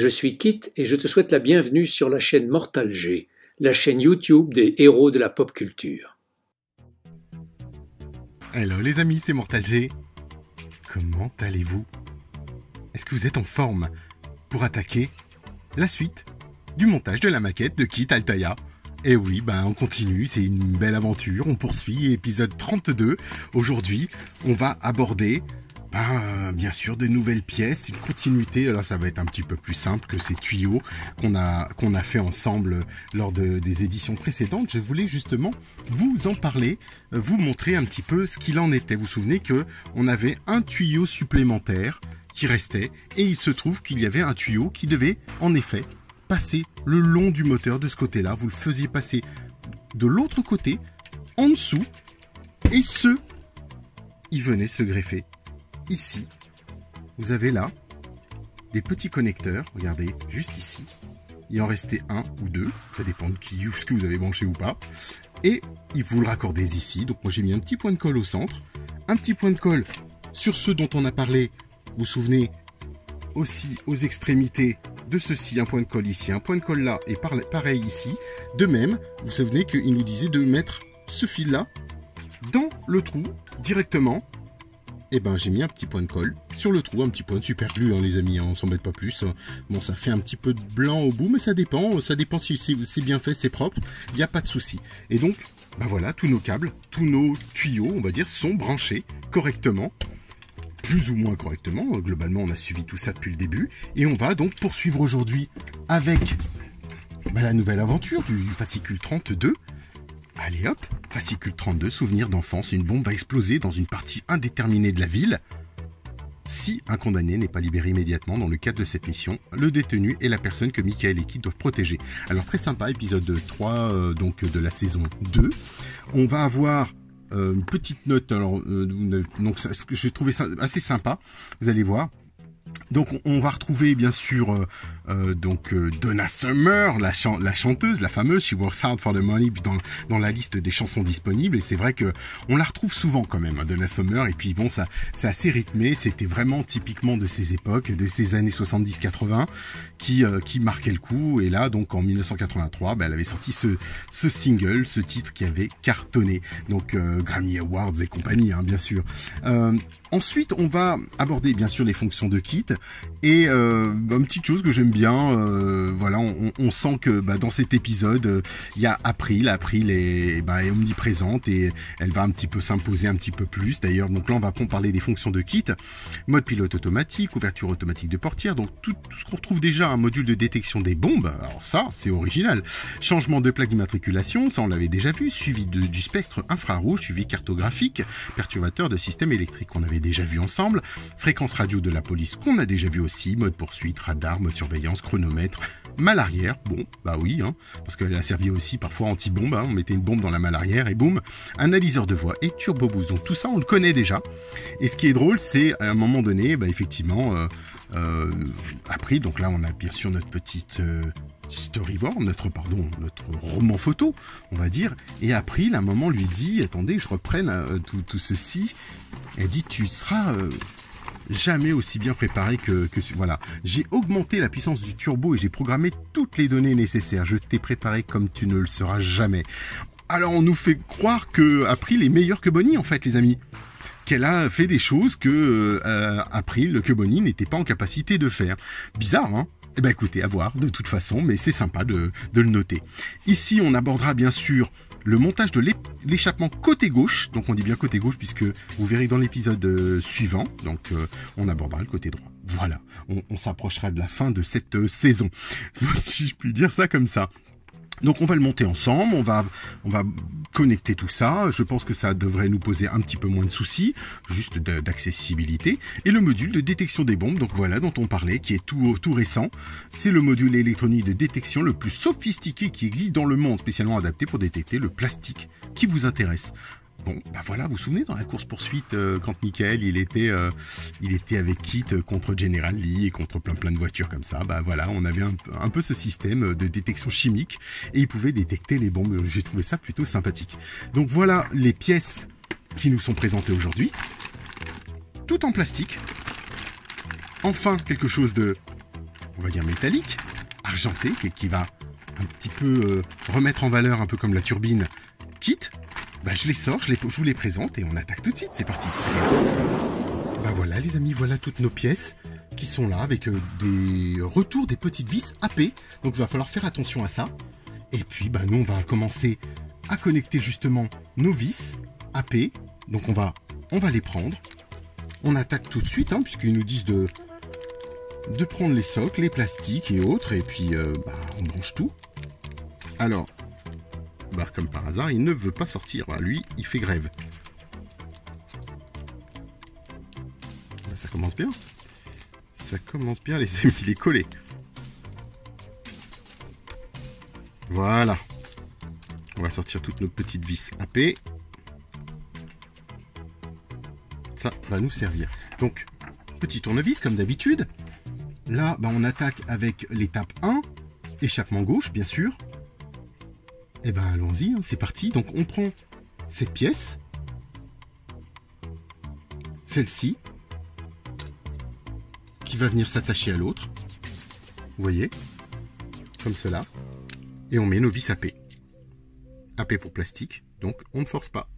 je suis Kit et je te souhaite la bienvenue sur la chaîne Mortal G, la chaîne YouTube des héros de la pop culture. Hello les amis, c'est Mortal G. Comment allez-vous? Est-ce que vous êtes en forme pour attaquer la suite du montage de la maquette de Kit Altaïa? Et oui, on continue, c'est une belle aventure, on poursuit, épisode 32. Aujourd'hui, on va aborder, bien sûr, de nouvelles pièces, une continuité. Alors ça va être un petit peu plus simple que ces tuyaux qu'on a fait ensemble lors des éditions précédentes. Je voulais justement vous en parler, vous montrer un petit peu ce qu'il en était. Vous vous souvenez qu'on avait un tuyau supplémentaire qui restait, et il se trouve qu'il y avait un tuyau qui devait, en effet, passer le long du moteur de ce côté-là. Vous le faisiez passer de l'autre côté, en dessous, et il venait se greffer ici. Vous avez là des petits connecteurs, regardez, juste ici. Il en restait un ou deux, ça dépend de ce que vous avez branché ou pas. Et vous le raccordez ici. Donc moi j'ai mis un petit point de colle au centre, un petit point de colle sur ceux dont on a parlé. Vous vous souvenez aussi aux extrémités de ceci, un point de colle ici, un point de colle là, et pareil ici. De même, vous vous souvenez qu'il nous disait de mettre ce fil-là dans le trou directement. Et j'ai mis un petit point de colle sur le trou, un petit point de super glue, les amis, on s'embête pas plus. Bon, ça fait un petit peu de blanc au bout, mais ça dépend si c'est bien fait, c'est propre, il n'y a pas de souci. Et donc, voilà, tous nos câbles, tous nos tuyaux, on va dire, sont branchés correctement. Plus ou moins correctement, globalement on a suivi tout ça depuis le début, et on va donc poursuivre aujourd'hui avec la nouvelle aventure du fascicule 32. Allez hop, fascicule 32, souvenir d'enfance, une bombe va exploser dans une partie indéterminée de la ville. Si un condamné n'est pas libéré immédiatement dans le cadre de cette mission, le détenu est la personne que Michael et Kit doivent protéger. Alors très sympa, épisode 3 donc de la saison 2. On va avoir une petite note, donc j'ai trouvé ça assez sympa, vous allez voir. Donc on va retrouver bien sûr Donna Summer, la chanteuse, la fameuse She Works Hard for the Money dans la liste des chansons disponibles, et c'est vrai que on la retrouve souvent quand même, Donna Summer, et puis bon, ça c'est assez rythmé, c'était vraiment typiquement de ces époques, de ces années 70-80 qui marquait le coup. Et là donc en 1983, elle avait sorti ce single, ce titre qui avait cartonné, donc Grammy Awards et compagnie, bien sûr. Ensuite, on va aborder bien sûr les fonctions de Kit, et une petite chose que j'aime bien, voilà, on sent que dans cet épisode, il y a April est omniprésente, et elle va un petit peu s'imposer un petit peu plus. D'ailleurs, donc là on va parler des fonctions de Kit, mode pilote automatique, ouverture automatique de portière, donc tout ce qu'on retrouve déjà, un module de détection des bombes, alors ça c'est original, changement de plaque d'immatriculation, ça on l'avait déjà vu, suivi du spectre infrarouge, suivi cartographique, perturbateur de système électrique qu'on avait déjà vu ensemble, fréquence radio de la police qu'on a déjà vu aussi, mode poursuite, radar, mode surveillance, chronomètre, malle arrière, bon, oui, parce qu'elle a servi aussi parfois anti-bombe, on mettait une bombe dans la malle arrière et boum, analyseur de voix et turbo boost, donc tout ça on le connaît déjà. Et ce qui est drôle, c'est à un moment donné, effectivement, après, donc là on a bien sûr notre petite storyboard, notre roman photo, on va dire, et April à un moment lui dit, attendez, je reprenne tout ceci, elle dit, tu seras jamais aussi bien préparé que voilà, j'ai augmenté la puissance du turbo et j'ai programmé toutes les données nécessaires, je t'ai préparé comme tu ne le seras jamais. Alors on nous fait croire que April est meilleure que Bonnie en fait, les amis, qu'elle a fait des choses que Bonnie n'était pas en capacité de faire. Bizarre, hein? Écoutez, à voir de toute façon, mais c'est sympa de le noter. Ici, on abordera bien sûr le montage de l'échappement côté gauche, donc on dit bien côté gauche puisque vous verrez dans l'épisode suivant, donc on abordera le côté droit. Voilà, on s'approchera de la fin de cette saison, si je puis dire ça comme ça. Donc on va le monter ensemble, on va connecter tout ça, je pense que ça devrait nous poser un petit peu moins de soucis, juste d'accessibilité. Et le module de détection des bombes, donc voilà, dont on parlait, qui est tout récent, c'est le module électronique de détection le plus sophistiqué qui existe dans le monde, spécialement adapté pour détecter le plastique qui vous intéresse. Bon, voilà, vous vous souvenez dans la course-poursuite, quand Michael, il était avec Kit contre General Lee et contre plein de voitures comme ça, voilà, on avait un peu ce système de détection chimique et il pouvait détecter les bombes. J'ai trouvé ça plutôt sympathique. Donc voilà les pièces qui nous sont présentées aujourd'hui, tout en plastique. Enfin, quelque chose de on va dire métallique, argenté, qui va un petit peu remettre en valeur, un peu comme la turbine kit. Bah, je les sors, je vous les présente et on attaque tout de suite, c'est parti. Bah voilà les amis, voilà toutes nos pièces qui sont là avec des retours des petites vis AP. Donc il va falloir faire attention à ça. Et puis bah, nous on va commencer à connecter justement nos vis AP. Donc on va les prendre. On attaque tout de suite, hein, puisqu'ils nous disent de prendre les socles, les plastiques et autres. Et puis bah, on branche tout. Alors, bah, comme par hasard, il ne veut pas sortir. Bah, lui, il fait grève. Bah, ça commence bien. Ça commence bien, les amis, il est collé. Voilà. On va sortir toutes nos petites vis AP. Ça va nous servir. Donc, petit tournevis, comme d'habitude. Là, bah, on attaque avec l'étape 1. Échappement gauche, bien sûr. Et ben allons-y, hein, c'est parti. Donc on prend cette pièce, celle-ci, qui va venir s'attacher à l'autre. Vous voyez, comme cela. Et on met nos vis AP. AP pour plastique, donc on ne force pas.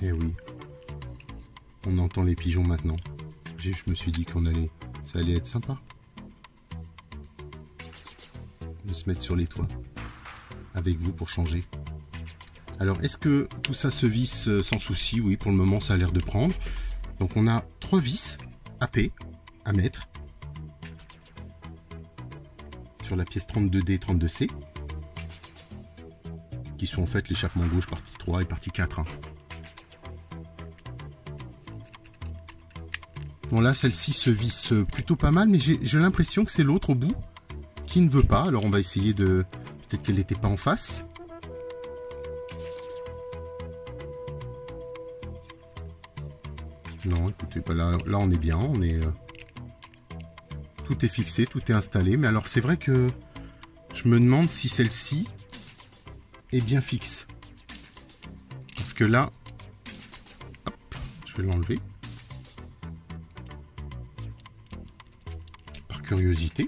Eh oui, on entend les pigeons maintenant. Je me suis dit ça allait être sympa de se mettre sur les toits avec vous pour changer. Alors, est-ce que tout ça se visse sans souci? Oui, pour le moment, ça a l'air de prendre. Donc, on a 3 vis AP à mettre sur la pièce 32D et 32C, qui sont en fait l'échappement gauche partie 3 et partie 4. Hein. Bon là, celle-ci se visse plutôt pas mal, mais j'ai l'impression que c'est l'autre au bout qui ne veut pas. Alors on va essayer de... Peut-être qu'elle n'était pas en face. Non, écoutez, bah là on est bien, tout est fixé, tout est installé. Mais alors c'est vrai que je me demande si celle-ci est bien fixe. Parce que là... Hop, je vais l'enlever. Curiosité.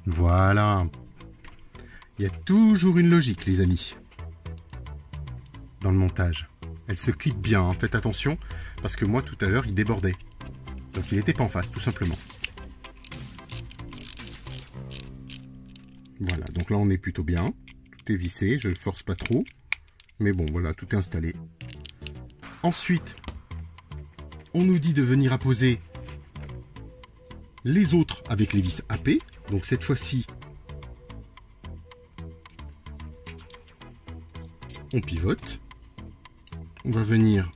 Voilà. Il y a toujours une logique, les amis, dans le montage. Elle se clip bien, hein. Faites attention, parce que moi, tout à l'heure, il débordait. Donc, il n'était pas en face, tout simplement. Voilà, donc là, on est plutôt bien. Tout est vissé, je ne force pas trop. Mais bon, voilà, tout est installé. Ensuite, on nous dit de venir apposer les autres avec les vis AP. Donc cette fois-ci, on pivote. On va venir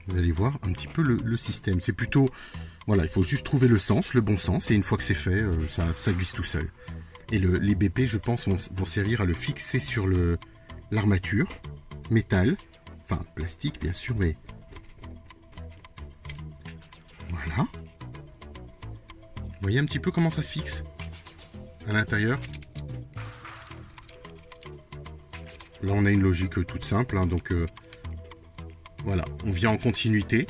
vous allez voir un petit peu le système. C'est plutôt... Voilà, il faut juste trouver le sens, le bon sens. Et une fois que c'est fait, ça glisse tout seul. Et les BP, je pense, vont servir à le fixer sur l'armature. Métal. Enfin, plastique, bien sûr, mais... Voilà. Vous voyez un petit peu comment ça se fixe à l'intérieur. Là, on a une logique toute simple. Hein, donc... Voilà, on vient en continuité.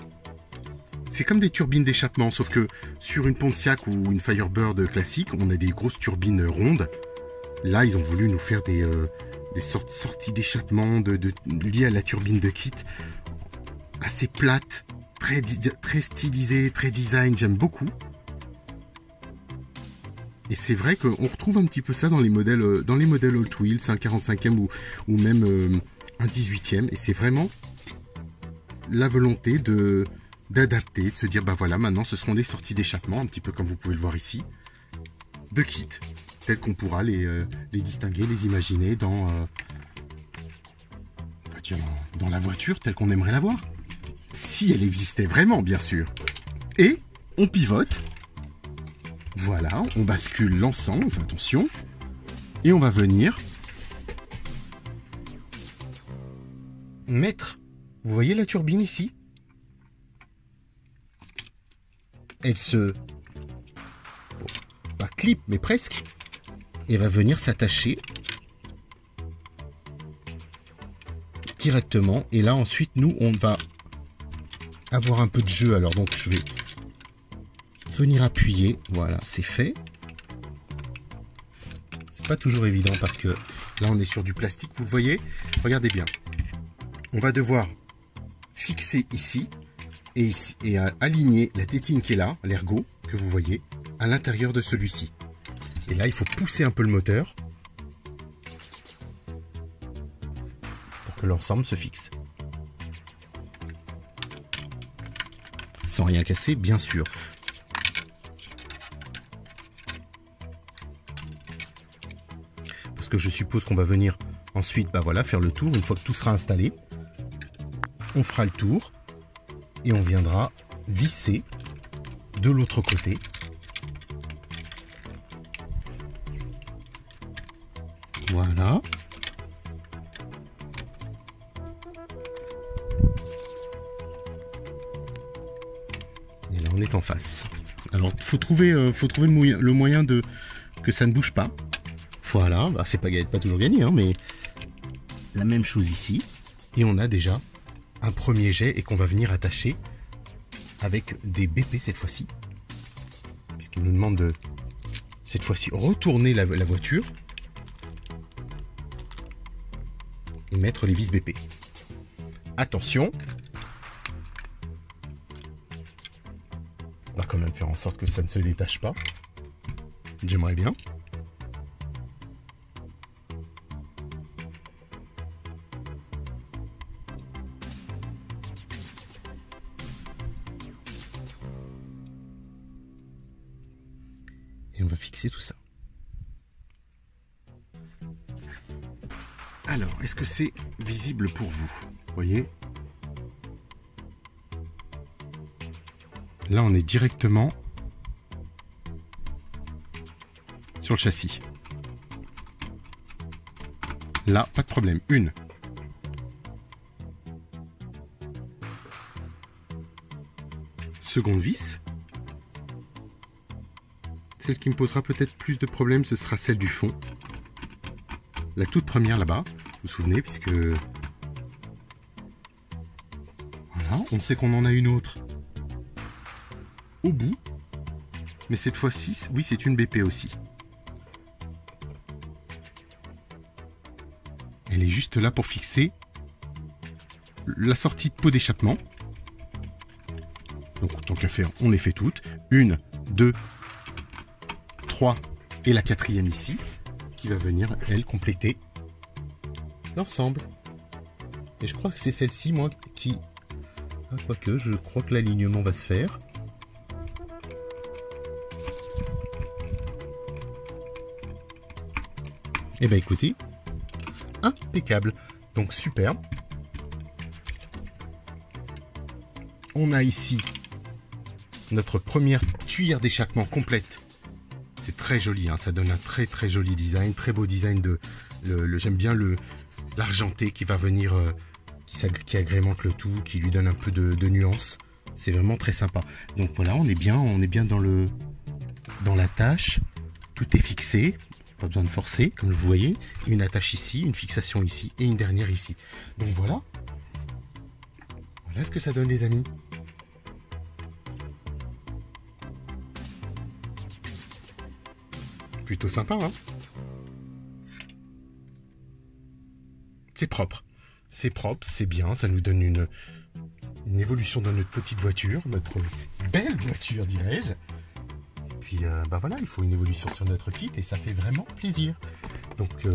C'est comme des turbines d'échappement, sauf que sur une Pontiac ou une Firebird classique, on a des grosses turbines rondes. Là, ils ont voulu nous faire des sorties d'échappement liées à la turbine de kit. Assez plates, très stylisées, très design, j'aime beaucoup. Et c'est vrai qu'on retrouve un petit peu ça dans les modèles Hot Wheels, un 45e ou même un 18e. Et c'est vraiment la volonté d'adapter, de se dire, bah voilà, maintenant ce seront les sorties d'échappement, un petit peu comme vous pouvez le voir ici, de kits, tels qu'on pourra les distinguer, les imaginer dans, on va dire, dans la voiture telle qu'on aimerait la voir. Si elle existait vraiment, bien sûr. Et on pivote. Voilà, on bascule l'ensemble, on fait attention. Et on va venir mettre, vous voyez la turbine ici? Elle se, bon, pas clip, mais presque. Et va venir s'attacher directement. Et là, ensuite, nous, on va avoir un peu de jeu. Alors, donc, je vais venir appuyer. Voilà, c'est fait. C'est pas toujours évident parce que là, on est sur du plastique. Vous le voyez? Regardez bien. On va devoir fixer ici et aligner la tétine qui est là, l'ergot, que vous voyez, à l'intérieur de celui-ci. Et là, il faut pousser un peu le moteur pour que l'ensemble se fixe. Sans rien casser, bien sûr. Parce que je suppose qu'on va venir ensuite, bah voilà, faire le tour. Une fois que tout sera installé, on fera le tour et on viendra visser de l'autre côté. Voilà. Et là, on est en face. Alors, faut trouver le moyen de que ça ne bouge pas. Voilà. Bah, c'est pas toujours gagné, hein, mais la même chose ici. Et on a déjà un premier jet et qu'on va venir attacher avec des BP cette fois-ci. Puisqu'il nous demande de, cette fois-ci, retourner la voiture. Et mettre les vis BP. Attention. On va quand même faire en sorte que ça ne se détache pas. J'aimerais bien. Et on va fixer tout ça. Alors, est-ce que c'est visible pour vous? Vous voyez? Là, on est directement sur le châssis. Là, pas de problème. Une. Seconde vis. Celle qui me posera peut-être plus de problèmes, ce sera celle du fond. La toute première là-bas. Vous vous souvenez, puisque voilà, on sait qu'on en a une autre au bout, mais cette fois-ci, oui, c'est une BP aussi. Elle est juste là pour fixer la sortie de pot d'échappement. Donc, tant qu'à faire, on les fait toutes. 1, 2, 3 et la quatrième ici, qui va venir, elle, compléter l'ensemble. Et je crois que c'est celle-ci, moi, qui... Ah, quoique, je crois que l'alignement va se faire. Eh bien, écoutez, impeccable. Donc, super. On a ici notre première tuyère d'échappement complète. C'est très joli, hein, ça donne un très très joli design, très beau design de... J'aime bien l'argenté qui va venir, qui agrémente le tout, qui lui donne un peu de nuance. C'est vraiment très sympa. Donc voilà, on est bien dans la tâche. Tout est fixé, pas besoin de forcer, comme vous voyez. Une attache ici, une fixation ici et une dernière ici. Donc voilà. Voilà ce que ça donne, les amis. Plutôt sympa, hein? C'est propre, c'est bien, ça nous donne une évolution dans notre petite voiture, notre belle voiture, dirais-je. Puis, bah voilà, il faut une évolution sur notre kit et ça fait vraiment plaisir. Donc,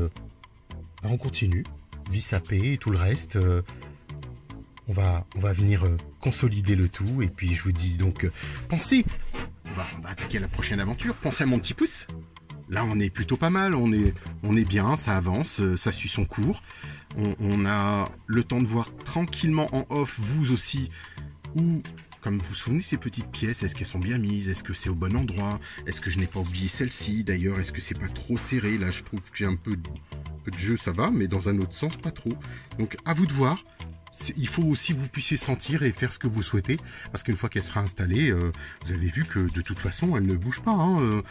on continue, vis AP et tout le reste. on va venir consolider le tout. Et puis je vous dis donc, pensez, on va attaquer la prochaine aventure. Pensez à mon petit pouce. Là, on est plutôt pas mal, on est bien, ça avance, ça suit son cours. On a le temps de voir tranquillement en off, vous aussi, où, comme vous vous souvenez, ces petites pièces, est-ce qu'elles sont bien mises? Est-ce que c'est au bon endroit? Est-ce que je n'ai pas oublié celle-ci? D'ailleurs, est-ce que c'est pas trop serré? Là, je trouve que j'ai un peu de jeu, ça va, mais dans un autre sens, pas trop. Donc, à vous de voir. Il faut aussi que vous puissiez sentir et faire ce que vous souhaitez, parce qu'une fois qu'elle sera installée, vous avez vu que de toute façon elle ne bouge pas, hein.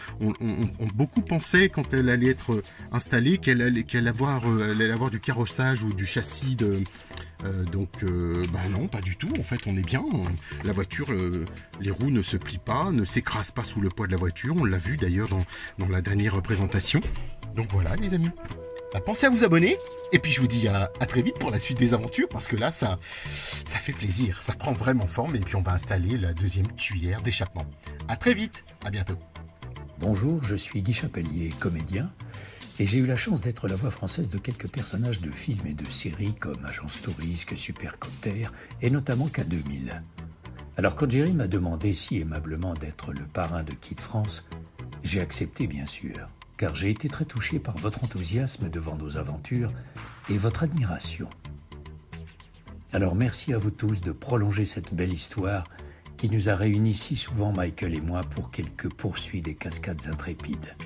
Beaucoup pensaient quand elle allait être installée qu'elle allait avoir du carrossage ou du châssis non, pas du tout. En fait, on est bien. La voiture, les roues ne se plient pas, ne s'écrasent pas sous le poids de la voiture. On l'a vu d'ailleurs dans la dernière présentation. Donc voilà, les amis. Pensez à vous abonner, et puis je vous dis à très vite pour la suite des aventures, parce que là, ça fait plaisir, ça prend vraiment forme, et puis on va installer la deuxième tuyère d'échappement. À très vite, à bientôt. Bonjour, je suis Guy Chapelier, comédien, et j'ai eu la chance d'être la voix française de quelques personnages de films et de séries comme Agence Tourisque, Supercopter, et notamment K2000. Alors quand Jerry m'a demandé si aimablement d'être le parrain de Kid France, j'ai accepté bien sûr. Car j'ai été très touché par votre enthousiasme devant nos aventures et votre admiration. Alors merci à vous tous de prolonger cette belle histoire qui nous a réunis si souvent, Michael et moi, pour quelques poursuites des cascades intrépides.